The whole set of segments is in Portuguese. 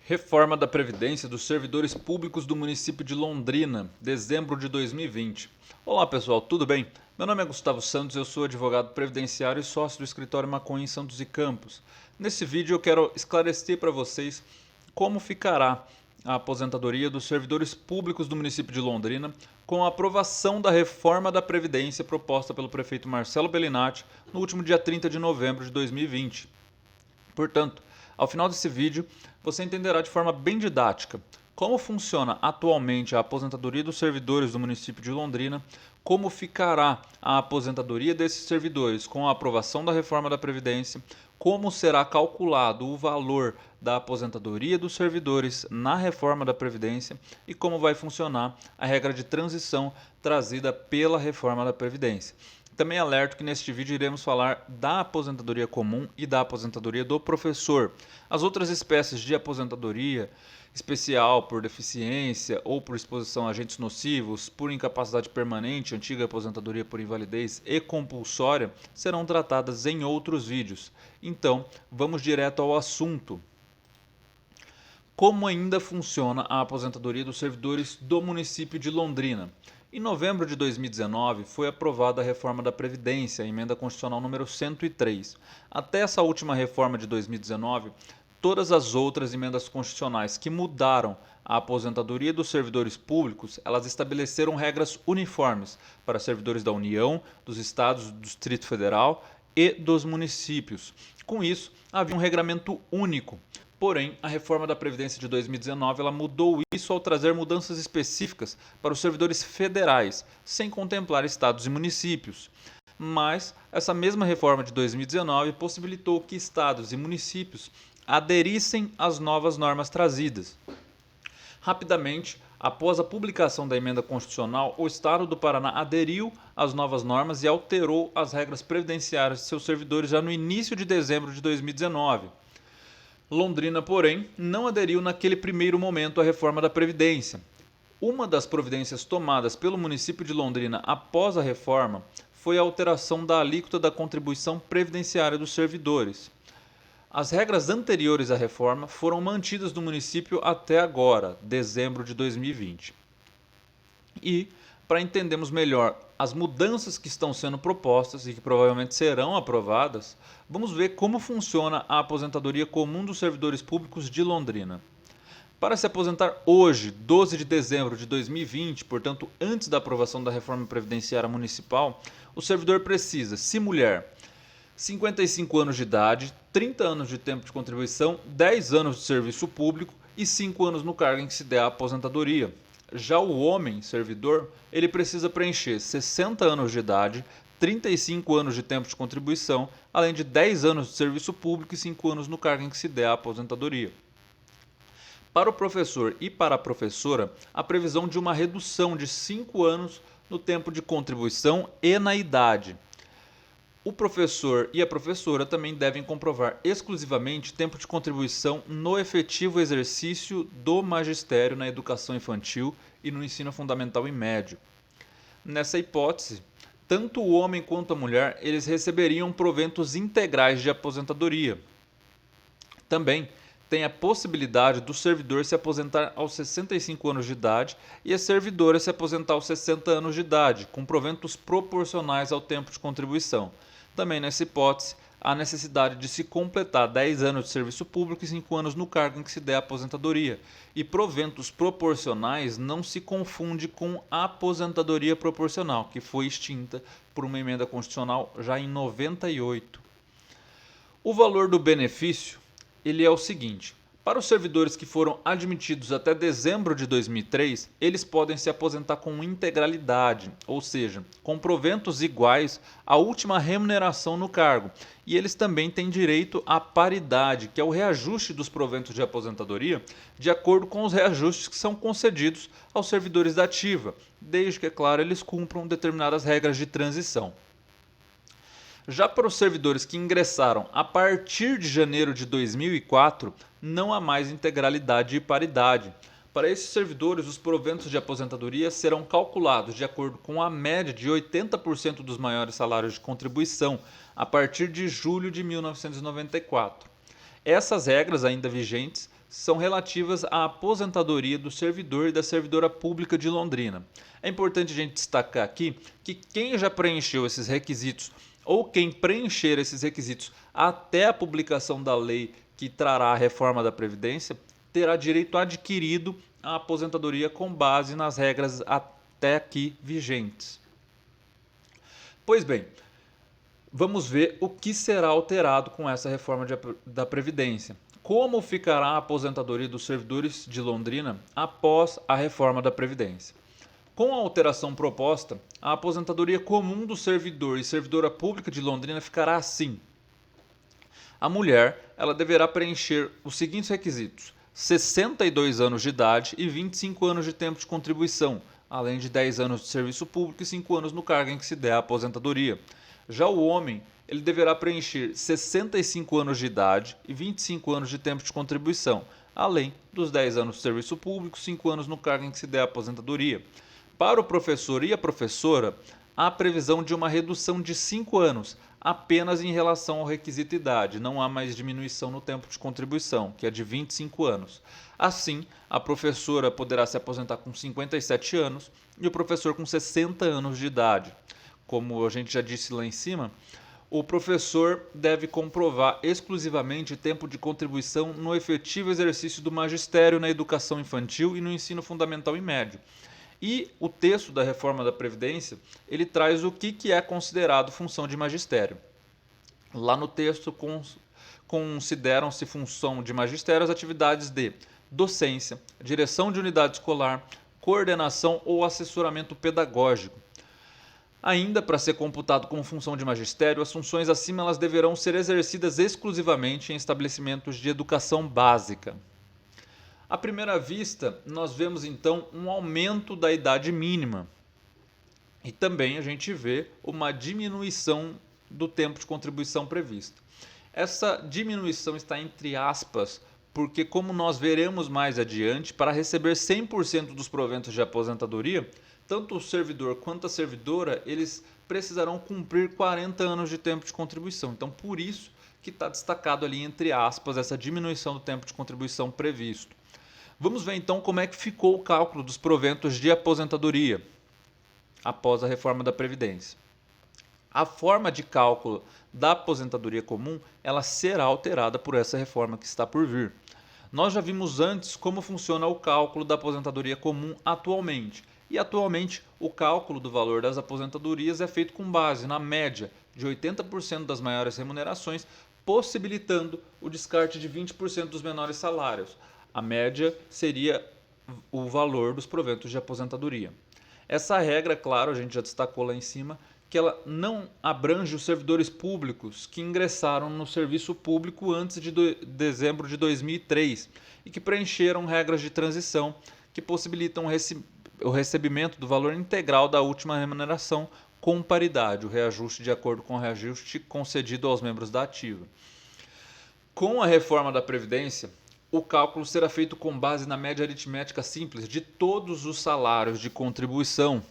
Reforma da Previdência dos Servidores Públicos do município de Londrina, dezembro de 2020. Olá pessoal, tudo bem? Meu nome é Gustavo Santos, eu sou advogado previdenciário e sócio do escritório Maconha em Santos e Campos. Nesse vídeo eu quero esclarecer para vocês como ficará a aposentadoria dos servidores públicos do município de Londrina com a aprovação da reforma da Previdência proposta pelo prefeito Marcelo Bellinati no último dia 30 de novembro de 2020. Portanto, ao final desse vídeo, você entenderá de forma bem didática como funciona atualmente a aposentadoria dos servidores do município de Londrina, como ficará a aposentadoria desses servidores com a aprovação da reforma da Previdência, como será calculado o valor da aposentadoria dos servidores na reforma da Previdência e como vai funcionar a regra de transição trazida pela reforma da Previdência. Também alerto que neste vídeo iremos falar da aposentadoria comum e da aposentadoria do professor. As outras espécies de aposentadoria, especial por deficiência ou por exposição a agentes nocivos, por incapacidade permanente, antiga aposentadoria por invalidez e compulsória, serão tratadas em outros vídeos. Então, vamos direto ao assunto. Como ainda funciona a aposentadoria dos servidores do município de Londrina? Em novembro de 2019, foi aprovada a reforma da Previdência, a emenda constitucional número 103. Até essa última reforma de 2019, todas as outras emendas constitucionais que mudaram a aposentadoria dos servidores públicos, elas estabeleceram regras uniformes para servidores da União, dos estados, do Distrito Federal e dos municípios. Com isso, havia um regramento único. Porém, a reforma da Previdência de 2019 ela mudou isso ao trazer mudanças específicas para os servidores federais, sem contemplar estados e municípios. Mas essa mesma reforma de 2019 possibilitou que estados e municípios aderissem às novas normas trazidas. Rapidamente, após a publicação da emenda constitucional, o Estado do Paraná aderiu às novas normas e alterou as regras previdenciárias de seus servidores já no início de dezembro de 2019. Londrina, porém, não aderiu naquele primeiro momento à reforma da Previdência. Uma das providências tomadas pelo município de Londrina após a reforma foi a alteração da alíquota da contribuição previdenciária dos servidores. As regras anteriores à reforma foram mantidas no município até agora, dezembro de 2020. E, para entendermos melhor as mudanças que estão sendo propostas e que provavelmente serão aprovadas, vamos ver como funciona a aposentadoria comum dos servidores públicos de Londrina. Para se aposentar hoje, 12 de dezembro de 2020, portanto antes da aprovação da reforma previdenciária municipal, o servidor precisa, se mulher, 55 anos de idade, 30 anos de tempo de contribuição, 10 anos de serviço público e 5 anos no cargo em que se der a aposentadoria. Já o homem servidor, ele precisa preencher 60 anos de idade, 35 anos de tempo de contribuição, além de 10 anos de serviço público e 5 anos no cargo em que se der a aposentadoria. Para o professor e para a professora, a previsão de uma redução de 5 anos no tempo de contribuição e na idade. O professor e a professora também devem comprovar exclusivamente tempo de contribuição no efetivo exercício do magistério na educação infantil e no ensino fundamental e médio. Nessa hipótese, tanto o homem quanto a mulher eles receberiam proventos integrais de aposentadoria. Também tem a possibilidade do servidor se aposentar aos 65 anos de idade e a servidora se aposentar aos 60 anos de idade, com proventos proporcionais ao tempo de contribuição. Também nessa hipótese, há necessidade de se completar 10 anos de serviço público e 5 anos no cargo em que se der a aposentadoria. E proventos proporcionais não se confunde com aposentadoria proporcional, que foi extinta por uma emenda constitucional já em 98. O valor do benefício ele é o seguinte: para os servidores que foram admitidos até dezembro de 2003, eles podem se aposentar com integralidade, ou seja, com proventos iguais à última remuneração no cargo. E eles também têm direito à paridade, que é o reajuste dos proventos de aposentadoria, de acordo com os reajustes que são concedidos aos servidores da ativa, desde que, é claro, eles cumpram determinadas regras de transição. Já para os servidores que ingressaram a partir de janeiro de 2004, não há mais integralidade e paridade. Para esses servidores, os proventos de aposentadoria serão calculados de acordo com a média de 80% dos maiores salários de contribuição a partir de julho de 1994. Essas regras ainda vigentes são relativas à aposentadoria do servidor e da servidora pública de Londrina. É importante a gente destacar aqui que quem já preencheu esses requisitos ou quem preencher esses requisitos até a publicação da lei que trará a reforma da Previdência terá direito adquirido à aposentadoria com base nas regras até aqui vigentes. Pois bem, vamos ver o que será alterado com essa reforma da Previdência. Como ficará a aposentadoria dos servidores de Londrina após a reforma da Previdência? Com a alteração proposta, a aposentadoria comum do servidor e servidora pública de Londrina ficará assim. A mulher ela deverá preencher os seguintes requisitos: 62 anos de idade e 25 anos de tempo de contribuição, além de 10 anos de serviço público e 5 anos no cargo em que se der a aposentadoria. Já o homem ele deverá preencher 65 anos de idade e 25 anos de tempo de contribuição, além dos 10 anos de serviço público e 5 anos no cargo em que se der a aposentadoria. Para o professor e a professora, há previsão de uma redução de 5 anos, apenas em relação ao requisito idade. Não há mais diminuição no tempo de contribuição, que é de 25 anos. Assim, a professora poderá se aposentar com 57 anos e o professor com 60 anos de idade. Como a gente já disse lá em cima, o professor deve comprovar exclusivamente tempo de contribuição no efetivo exercício do magistério na educação infantil e no ensino fundamental e médio. E o texto da reforma da Previdência, ele traz o que é considerado função de magistério. Lá no texto consideram-se função de magistério as atividades de docência, direção de unidade escolar, coordenação ou assessoramento pedagógico. Ainda para ser computado como função de magistério, as funções acima elas deverão ser exercidas exclusivamente em estabelecimentos de educação básica. À primeira vista, nós vemos então um aumento da idade mínima e também a gente vê uma diminuição do tempo de contribuição previsto. Essa diminuição está entre aspas, porque como nós veremos mais adiante, para receber 100% dos proventos de aposentadoria, tanto o servidor quanto a servidora, eles precisarão cumprir 40 anos de tempo de contribuição. Então, por isso que está destacado ali entre aspas essa diminuição do tempo de contribuição previsto. Vamos ver então como é que ficou o cálculo dos proventos de aposentadoria após a reforma da Previdência. A forma de cálculo da aposentadoria comum ela será alterada por essa reforma que está por vir. Nós já vimos antes como funciona o cálculo da aposentadoria comum atualmente. E atualmente o cálculo do valor das aposentadorias é feito com base na média de 80% das maiores remunerações, possibilitando o descarte de 20% dos menores salários. A média seria o valor dos proventos de aposentadoria. Essa regra, claro, a gente já destacou lá em cima, que ela não abrange os servidores públicos que ingressaram no serviço público antes de dezembro de 2003 e que preencheram regras de transição que possibilitam o recebimento do valor integral da última remuneração com paridade, o reajuste de acordo com o reajuste concedido aos membros da ativa. Com a reforma da Previdência, o cálculo será feito com base na média aritmética simples de todos os salários de contribuição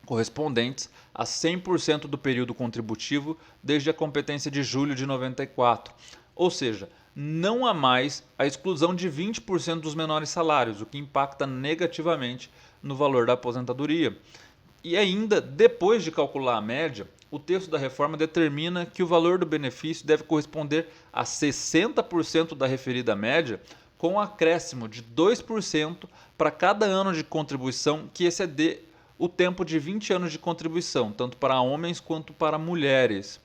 correspondentes a 100% do período contributivo desde a competência de julho de 94. Ou seja, não há mais a exclusão de 20% dos menores salários, o que impacta negativamente no valor da aposentadoria. E ainda, depois de calcular a média, o texto da reforma determina que o valor do benefício deve corresponder a 60% da referida média, com um acréscimo de 2% para cada ano de contribuição que exceder o tempo de 20 anos de contribuição, tanto para homens quanto para mulheres.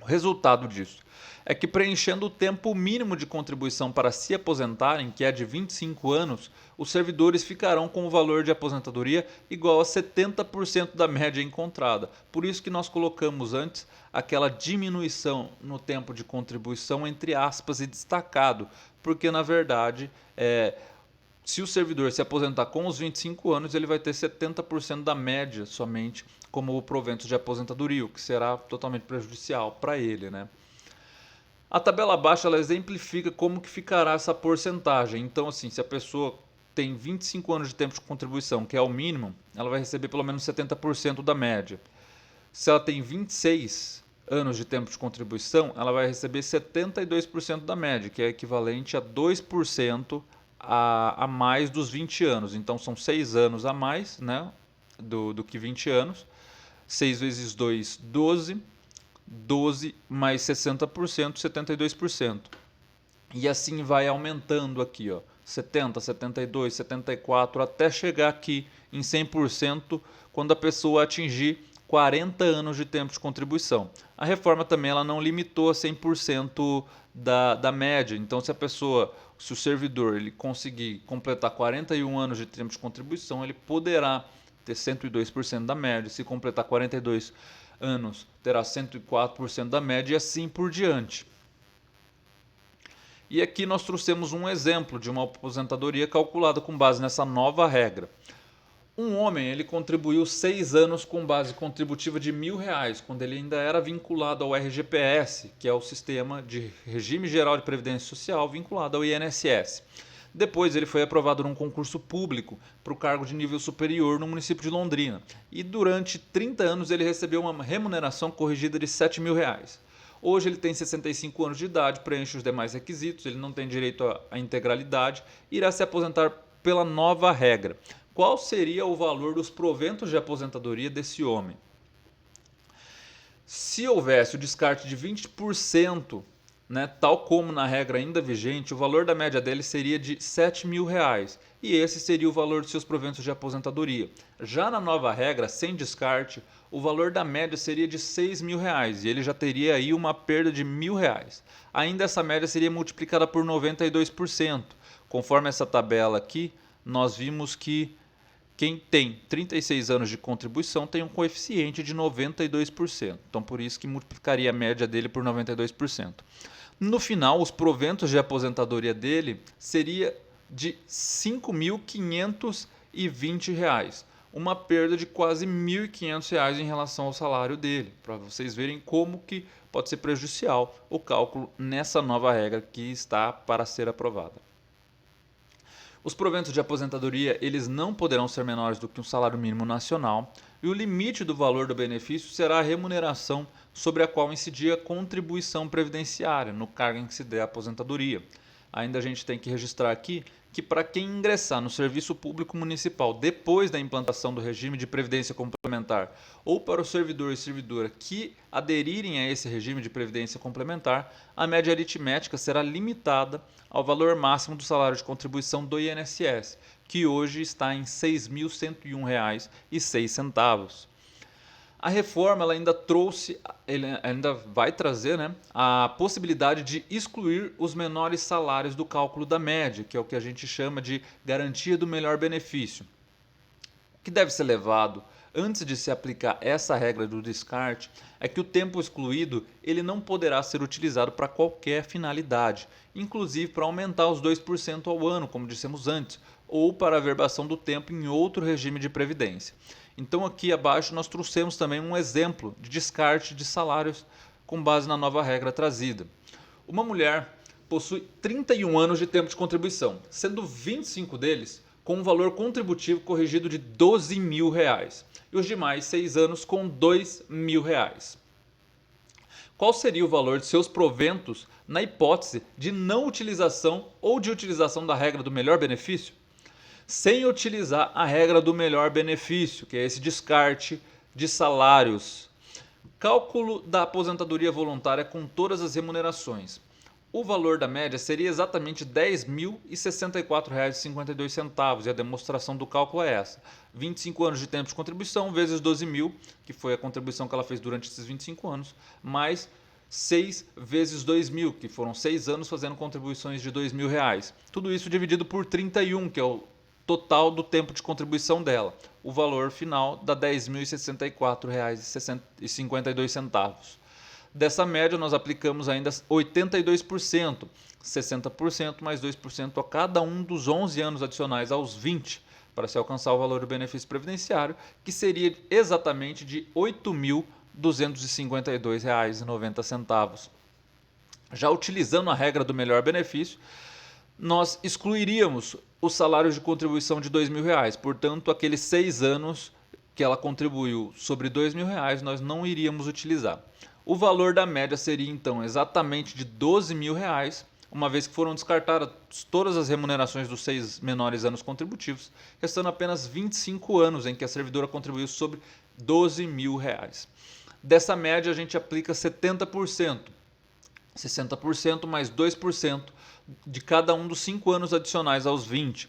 O resultado disso é que, preenchendo o tempo mínimo de contribuição para se aposentarem, que é de 25 anos, os servidores ficarão com o valor de aposentadoria igual a 70% da média encontrada. Por isso que nós colocamos antes aquela diminuição no tempo de contribuição entre aspas e destacado, porque na verdade se o servidor se aposentar com os 25 anos, ele vai ter 70% da média somente como provento de aposentadoria, o que será totalmente prejudicial para ele, né? A tabela abaixo ela exemplifica como que ficará essa porcentagem. Então, assim, se a pessoa tem 25 anos de tempo de contribuição, que é o mínimo, ela vai receber pelo menos 70% da média. Se ela tem 26 anos de tempo de contribuição, ela vai receber 72% da média, que é equivalente a 2% a mais dos 20 anos. Então são 6 anos a mais, né, do que 20 anos. 6 vezes 2, 12. 12 mais 60%, 72%. E assim vai aumentando aqui, ó, 70, 72, 74, até chegar aqui em 100% quando a pessoa atingir 40 anos de tempo de contribuição. A reforma também ela não limitou a 100% da média. Então, se o servidor ele conseguir completar 41 anos de tempo de contribuição, ele poderá ter 102% da média. Se completar 42 anos, terá 104% da média e assim por diante. E aqui nós trouxemos um exemplo de uma aposentadoria calculada com base nessa nova regra. Um homem ele contribuiu 6 anos com base contributiva de R$1.000, quando ele ainda era vinculado ao RGPS, que é o Sistema de Regime Geral de Previdência Social, vinculado ao INSS. Depois ele foi aprovado num concurso público para o cargo de nível superior no município de Londrina. E durante 30 anos ele recebeu uma remuneração corrigida de R$7.000. Hoje ele tem 65 anos de idade, preenche os demais requisitos, ele não tem direito à integralidade e irá se aposentar pela nova regra. Qual seria o valor dos proventos de aposentadoria desse homem? Se houvesse o descarte de 20%, né, tal como na regra ainda vigente, o valor da média dele seria de R$7.000 e esse seria o valor de seus proventos de aposentadoria. Já na nova regra, sem descarte, o valor da média seria de R$6.000 e ele já teria aí uma perda de R$1.000. Ainda essa média seria multiplicada por 92%. Conforme essa tabela aqui, nós vimos que quem tem 36 anos de contribuição tem um coeficiente de 92%. Então, por isso que multiplicaria a média dele por 92%. No final, os proventos de aposentadoria dele seria de R$ 5.520, uma perda de quase R$ 1.500 em relação ao salário dele, para vocês verem como que pode ser prejudicial o cálculo nessa nova regra que está para ser aprovada. Os proventos de aposentadoria eles não poderão ser menores do que um salário mínimo nacional e o limite do valor do benefício será a remuneração sobre a qual incidir a contribuição previdenciária no cargo em que se der a aposentadoria. Ainda a gente tem que registrar aqui que para quem ingressar no serviço público municipal depois da implantação do regime de previdência complementar ou para o servidor e servidora que aderirem a esse regime de previdência complementar, a média aritmética será limitada ao valor máximo do salário de contribuição do INSS, que hoje está em R$ 6.101,06. A reforma ela ainda vai trazer, né, a possibilidade de excluir os menores salários do cálculo da média, que é o que a gente chama de garantia do melhor benefício. O que deve ser levado antes de se aplicar essa regra do descarte é que o tempo excluído ele não poderá ser utilizado para qualquer finalidade, inclusive para aumentar os 2% ao ano, como dissemos antes, ou para a averbação do tempo em outro regime de previdência. Então aqui abaixo nós trouxemos também um exemplo de descarte de salários com base na nova regra trazida. Uma mulher possui 31 anos de tempo de contribuição, sendo 25 deles com um valor contributivo corrigido de R$ 12.000 e os demais 6 anos com R$ 2.000. Qual seria o valor de seus proventos na hipótese de não utilização ou de utilização da regra do melhor benefício? Sem utilizar a regra do melhor benefício, que é esse descarte de salários. Cálculo da aposentadoria voluntária com todas as remunerações. O valor da média seria exatamente R$ 10.064,52 e a demonstração do cálculo é essa. 25 anos de tempo de contribuição vezes 12.000, que foi a contribuição que ela fez durante esses 25 anos, mais 6 vezes 2.000, que foram 6 anos fazendo contribuições de R$ 2.000. Tudo isso dividido por 31, que é o total do tempo de contribuição dela. O valor final dá R$ 10.064,52. Dessa média, nós aplicamos ainda 82%, 60% mais 2% a cada um dos 11 anos adicionais aos 20, para se alcançar o valor do benefício previdenciário, que seria exatamente de R$ 8.252,90. Já utilizando a regra do melhor benefício, nós excluiríamos os salários de contribuição de R$ 2.000, portanto, aqueles 6 anos que ela contribuiu sobre R$ 2.000, nós não iríamos utilizar. O valor da média seria então exatamente de R$ 12.000, uma vez que foram descartadas todas as remunerações dos 6 menores anos contributivos, restando apenas 25 anos em que a servidora contribuiu sobre R$ 12.000. Dessa média a gente aplica 70%, 60% mais 2% de cada um dos 5 anos adicionais aos 20.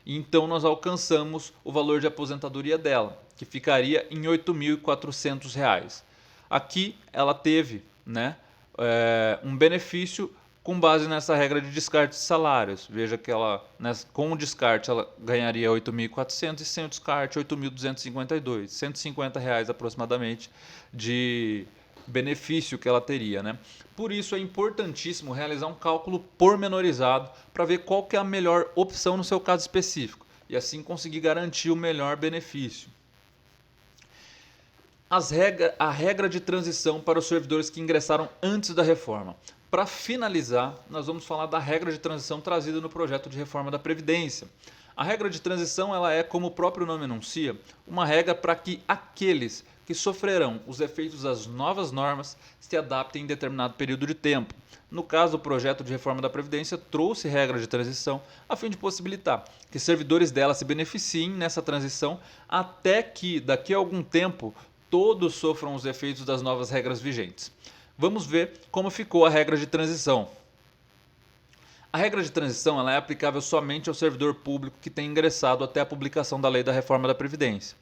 Então nós alcançamos o valor de aposentadoria dela, que ficaria em R$ 8.400. Aqui ela teve, né, um benefício com base nessa regra de descarte de salários. Veja que ela, com o descarte ela ganharia 8.400 e sem o descarte 8.252, R$ 150 aproximadamente de benefício que ela teria, né? Por isso é importantíssimo realizar um cálculo pormenorizado para ver qual que é a melhor opção no seu caso específico e assim conseguir garantir o melhor benefício. A regra de transição para os servidores que ingressaram antes da reforma. Para finalizar, nós vamos falar da regra de transição trazida no projeto de reforma da Previdência. A regra de transição ela é, como o próprio nome anuncia, uma regra para que aqueles que sofrerão os efeitos das novas normas se adaptem em determinado período de tempo. No caso, o projeto de reforma da Previdência trouxe regra de transição a fim de possibilitar que servidores dela se beneficiem nessa transição até que, daqui a algum tempo, todos sofram os efeitos das novas regras vigentes. Vamos ver como ficou a regra de transição. A regra de transição ela é aplicável somente ao servidor público que tem ingressado até a publicação da Lei da Reforma da Previdência.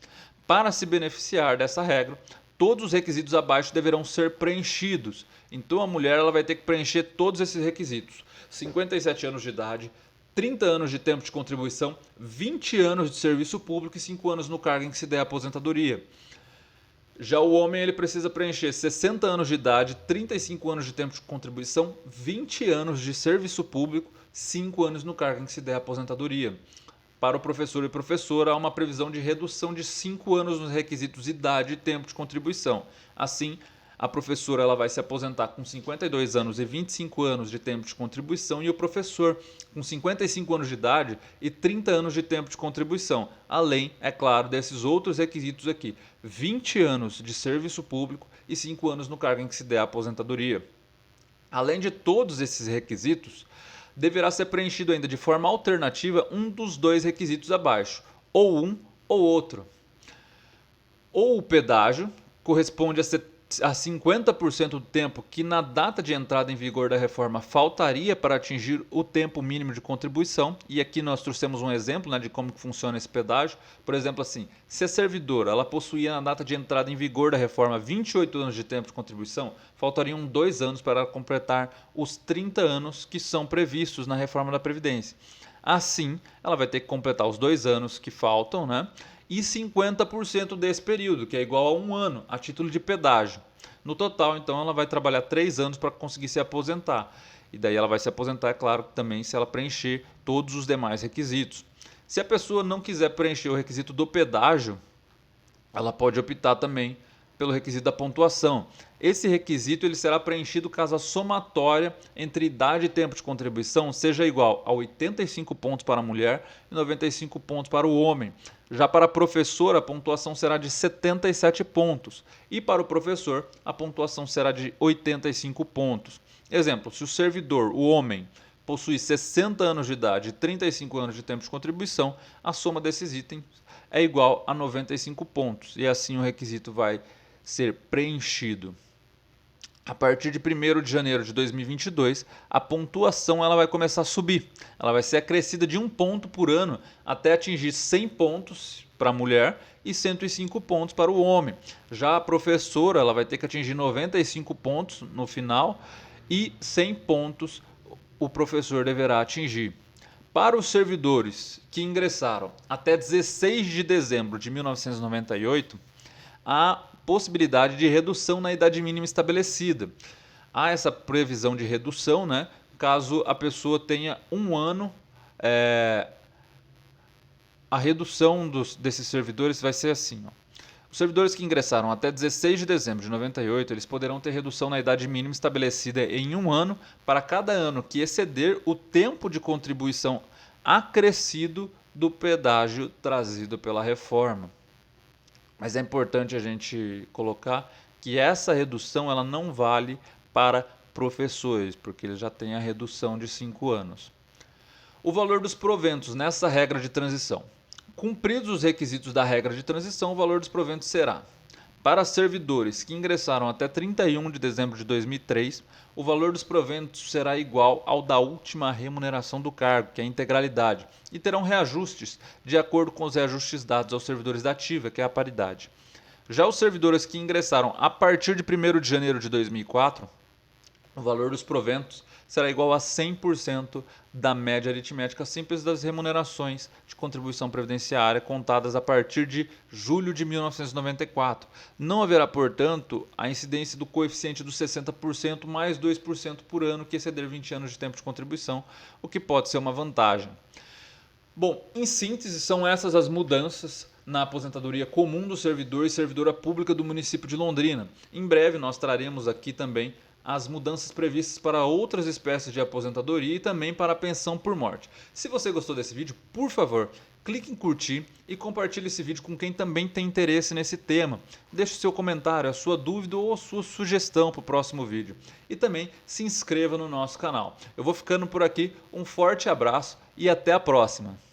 Para se beneficiar dessa regra, todos os requisitos abaixo deverão ser preenchidos. Então a mulher ela vai ter que preencher todos esses requisitos: 57 anos de idade, 30 anos de tempo de contribuição, 20 anos de serviço público e 5 anos no cargo em que se der a aposentadoria. Já o homem ele precisa preencher 60 anos de idade, 35 anos de tempo de contribuição, 20 anos de serviço público, 5 anos no cargo em que se der a aposentadoria. Para o professor e professora, há uma previsão de redução de 5 anos nos requisitos idade e tempo de contribuição. Assim, a professora ela vai se aposentar com 52 anos e 25 anos de tempo de contribuição e o professor com 55 anos de idade e 30 anos de tempo de contribuição. Além, é claro, desses outros requisitos aqui: 20 anos de serviço público e 5 anos no cargo em que se der a aposentadoria. Além de todos esses requisitos, deverá ser preenchido ainda de forma alternativa um dos dois requisitos abaixo, ou um ou outro. Ou o pedágio corresponde a 50% do tempo que na data de entrada em vigor da reforma faltaria para atingir o tempo mínimo de contribuição. E aqui nós trouxemos um exemplo, né, de como que funciona esse pedágio. Por exemplo, assim, se a servidora ela possuía na data de entrada em vigor da reforma 28 anos de tempo de contribuição, faltariam 2 anos para completar os 30 anos que são previstos na reforma da Previdência. Assim, ela vai ter que completar os 2 anos que faltam, né? E 50% desse período, que é igual a 1 ano, a título de pedágio. No total, então, ela vai trabalhar 3 anos para conseguir se aposentar. E daí ela vai se aposentar, é claro, também se ela preencher todos os demais requisitos. Se a pessoa não quiser preencher o requisito do pedágio, ela pode optar também pelo requisito da pontuação. Esse requisito ele será preenchido caso a somatória entre idade e tempo de contribuição seja igual a 85 pontos para a mulher e 95 pontos para o homem. Já para a professora, a pontuação será de 77 pontos. E para o professor, a pontuação será de 85 pontos. Exemplo, se o servidor, o homem, possui 60 anos de idade e 35 anos de tempo de contribuição, a soma desses itens é igual a 95 pontos. E assim o requisito vai ser preenchido. A partir de 1º de janeiro de 2022, a pontuação ela vai começar a subir. Ela vai ser acrescida de 1 ponto por ano até atingir 100 pontos para a mulher e 105 pontos para o homem. Já a professora ela vai ter que atingir 95 pontos no final e 100 pontos o professor deverá atingir. Para os servidores que ingressaram até 16 de dezembro de 1998, há possibilidade de redução na idade mínima estabelecida. Há essa previsão de redução, né, caso a pessoa tenha 1 ano. A redução desses servidores vai ser assim. Os servidores que ingressaram até 16 de dezembro de 98, eles poderão ter redução na idade mínima estabelecida em 1 ano para cada ano que exceder o tempo de contribuição acrescido do pedágio trazido pela reforma. Mas é importante a gente colocar que essa redução ela não vale para professores, porque eles já têm a redução de 5 anos. O valor dos proventos nessa regra de transição. Cumpridos os requisitos da regra de transição, o valor dos proventos será: para servidores que ingressaram até 31 de dezembro de 2003, o valor dos proventos será igual ao da última remuneração do cargo, que é a integralidade, e terão reajustes de acordo com os reajustes dados aos servidores da ativa, que é a paridade. Já os servidores que ingressaram a partir de 1º de janeiro de 2004, o valor dos proventos será igual a 100% da média aritmética simples das remunerações de contribuição previdenciária contadas a partir de julho de 1994. Não haverá, portanto, a incidência do coeficiente dos 60% mais 2% por ano que exceder 20 anos de tempo de contribuição, o que pode ser uma vantagem. Bom, em síntese, são essas as mudanças na aposentadoria comum do servidor e servidora pública do município de Londrina. Em breve nós traremos aqui também as mudanças previstas para outras espécies de aposentadoria e também para a pensão por morte. Se você gostou desse vídeo, por favor, clique em curtir e compartilhe esse vídeo com quem também tem interesse nesse tema. Deixe seu comentário, a sua dúvida ou a sua sugestão para o próximo vídeo. E também se inscreva no nosso canal. Eu vou ficando por aqui, um forte abraço e até a próxima!